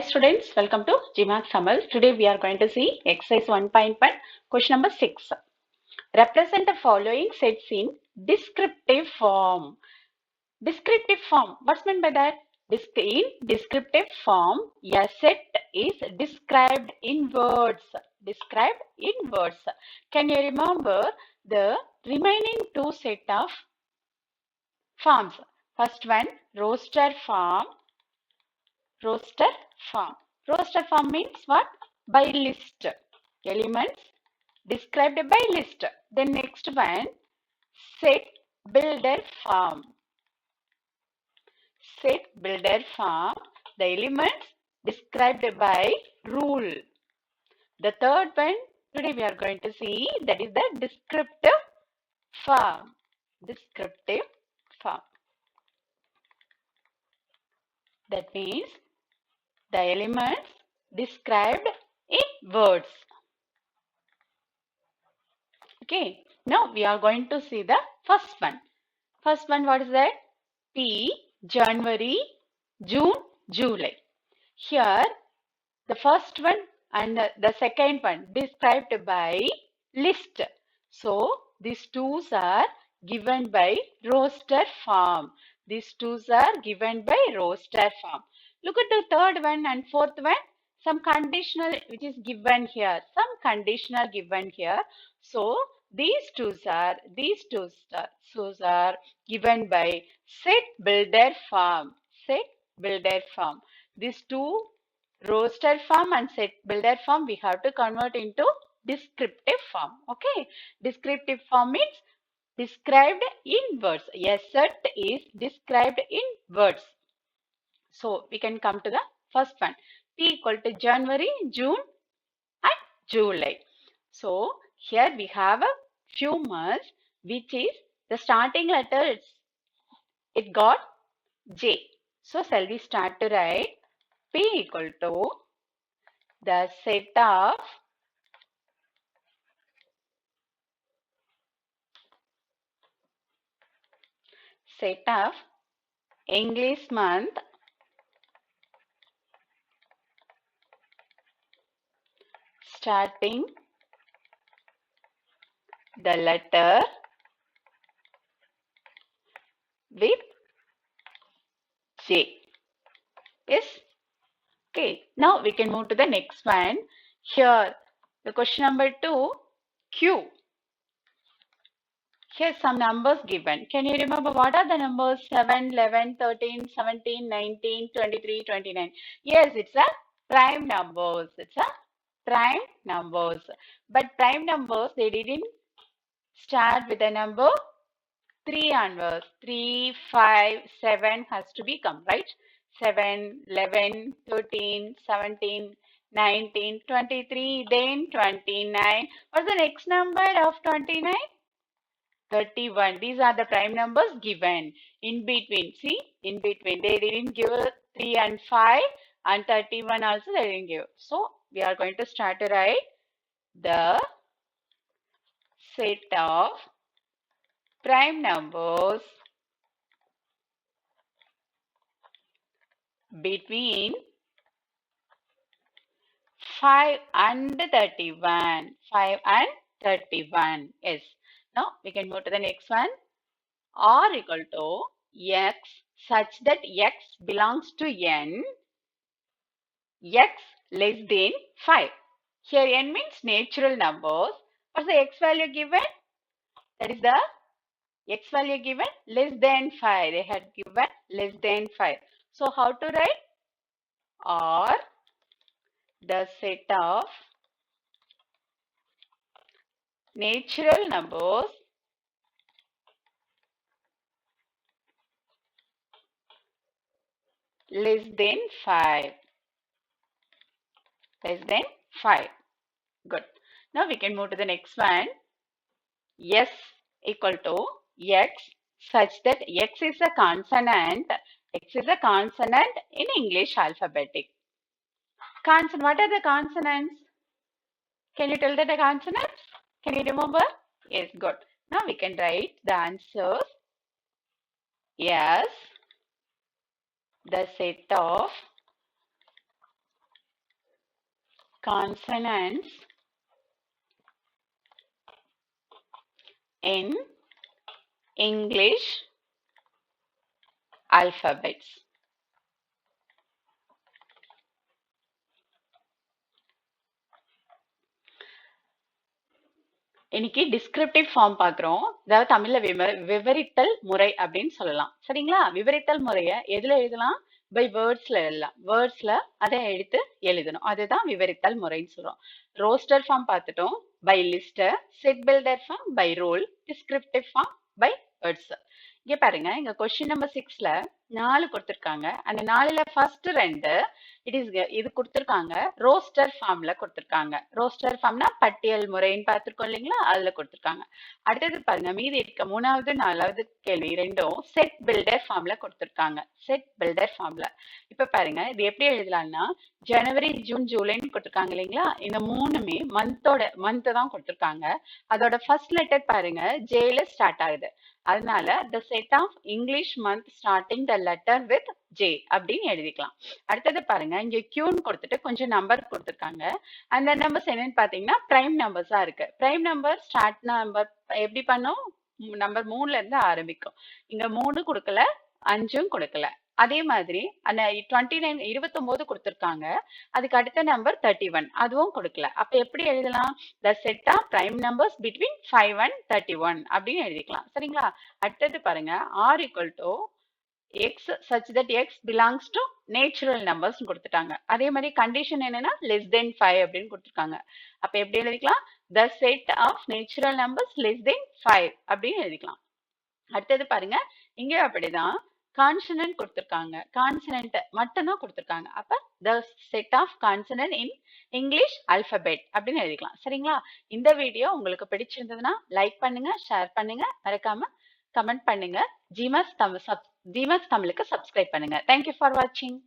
students, welcome to GMAX Samal. Today we are going to see exercise 1.1 question number 6. Represent the following sets in descriptive form. Descriptive form, what's meant by that? In descriptive form, a set is described in words. Described in words. Can you remember the remaining two set of forms? First one, roster form. Roster form. Roster form means what? By list. Elements described by list. Then next one, set builder form. Set builder form. The elements described by rule. The third one, today we are going to see, that is the descriptive form. Descriptive form. That means the elements described in words. Okay, now we are going to see the first one. First one, what is that? P, January, June, July. Here, the first one and the second one described by list. So, these two are given by roster form. These two are given by roster form. Look at the third one and fourth one. Some conditional which is given here. Some conditional given here. So, these two are given by set builder form. Set builder form. These two roster form and set builder form we have to convert into descriptive form. Okay, descriptive form means described in words. A set is described in words. So we can come to the first one. P equal to January, June and July. So here we have a few months which is the starting letter, it got J. So shall we start to write P equal to the set of English month starting the letter with J. Yes. Okay. Now we can move to the next one. Here, the question number 2, Q. Here some numbers given. Can you remember what are the numbers? 7, 11, 13, 17, 19, 23, 29. Yes, it's a prime numbers. It's a prime numbers. But prime numbers, they didn't start with a number 3 onwards. 3, 5, 7 has to become, right? 7, 11, 13, 17, 19, 23, then 29. What's the next number of 29? 31. These are the prime numbers given. In between, see, in between. They didn't give 3 and 5 and 31 also they didn't give. So, we are going to start to write the set of prime numbers between 5 and 31. 5 and 31. Yes. Now we can move to the next one. R equal to X such that X belongs to N. X less than 5. Here N means natural numbers. What's the X value given? That is the X value given less than 5. They had given less than 5. So how to write? R, the set of natural numbers less than 5. Less than 5. Good. Now we can move to the next one. S equal to X such that X is a consonant. X is a consonant in English alphabetic. Consonant. What are the consonants? Can you tell that the consonants? Can you remember? Yes, good. Now we can write the answers. Yes, the set of consonants in English alphabets. இன்னைக்கு descriptive form பார்க்குறோம். அதாவது தமிழ்ல விவரித்தல் முறை அப்படின்னு சொல்லலாம். சரிங்களா? விவரித்தல் முறைய எதுல எழுதலாம்? பை வேர்ட்ஸ்ல எழுதலாம். வேர்ட்ஸ்ல அதை எடுத்து எழுதணும். அதுதான் விவரித்தல் முறைன்னு சொல்றோம். ரோஸ்டர் ஃபார்ம் பார்த்துட்டோம். By lister, set builder form by role, descriptive form by words. இங்க பாருங்க, இங்க கொஸ்டின் நம்பர் 6ல 4 கொடுத்திருக்காங்க. அந்த 4ல ஃபர்ஸ்ட் 2 இது கொடுத்திருக்காங்க. ரோஸ்டர் ஃபார்ம்ல கொடுத்திருக்காங்க. ரோஸ்டர் ஃபார்ம்னா பட்டியல் முறைன்னு பார்த்திருக்கோம் இல்லைங்களா? அதுல கொடுத்திருக்காங்க. அடுத்தது பாருங்க, மீதி இருக்க 3வது 4வது கேள்வி ரெண்டும் செட் பில்டர் ஃபார்ம்ல கொடுத்திருக்காங்க. செட் பில்டர் ஃபார்ம்ல. இப்ப பாருங்க, இது எப்படி எழுதலாம்னா ஜனவரி, ஜூன், ஜூலைன்னு கொடுத்திருக்காங்க இல்லைங்களா? இந்த மூணுமே மந்த் தான் கொடுத்திருக்காங்க. அதோட ஃபர்ஸ்ட் லெட்டர் பாருங்க ஜேல ஸ்டார்ட் ஆகுது. அதனால the set of English month starting the letter with J அப்படின்னு எழுதிக்கலாம். அடுத்தது பாருங்க, இங்க Qன்னு கொடுத்துட்டு கொஞ்சம் நம்பர் கொடுத்துருக்காங்க. அந்த நம்பர்ஸ் என்னன்னு பாத்தீங்கன்னா பிரைம் நம்பர்ஸா இருக்கு. பிரைம் நம்பர் ஸ்டார்ட் நம்பர் எப்படி பண்ணோம்? நம்பர் 3ல இருந்து ஆரம்பிக்கும். இங்க 3 கொடுக்கல, 5ம் கொடுக்கல. அதே மாதிரி அந்த 29 29 கொடுத்திருக்காங்க. அதுக்கு அடுத்த நம்பர் 31 அதுவும் கொடுக்கல. அப்ப எப்படி எழுதலாம்? the set of prime numbers between 5 and 31 அப்படின்னு எழுதிக்கலாம். சரிங்களா? அடுத்தது பாருங்க, r equal to x such that x belongs to natural numbers கொடுத்துட்டாங்க. அதே மாதிரி கண்டிஷன் என்னன்னா less than 5 அப்படின்னு கொடுத்துருக்காங்க. அப்ப எப்படி எழுதிக்கலாம்? the set of natural numbers less than 5 அப்படின்னு எழுதிக்கலாம். அடுத்தது பாருங்க, இங்க அப்படிதான் கான்சனன்ட் கொடுத்திருக்காங்க. கான்சனன்ட் மட்டும் தான் கொடுத்திருக்காங்க. அப்ப the set of consonant in English alphabet அப்படின்னு எழுதிக்கலாம். சரிங்களா? இந்த வீடியோ உங்களுக்கு பிடிச்சிருந்ததுன்னா லைக் பண்ணுங்க, ஷேர் பண்ணுங்க, மறக்காம கமெண்ட் பண்ணுங்க. ஜிமாஸ் தமிழுக்கு சப்ஸ்கிரைப் பண்ணுங்க. தேங்க்யூ ஃபார் வாட்சிங்.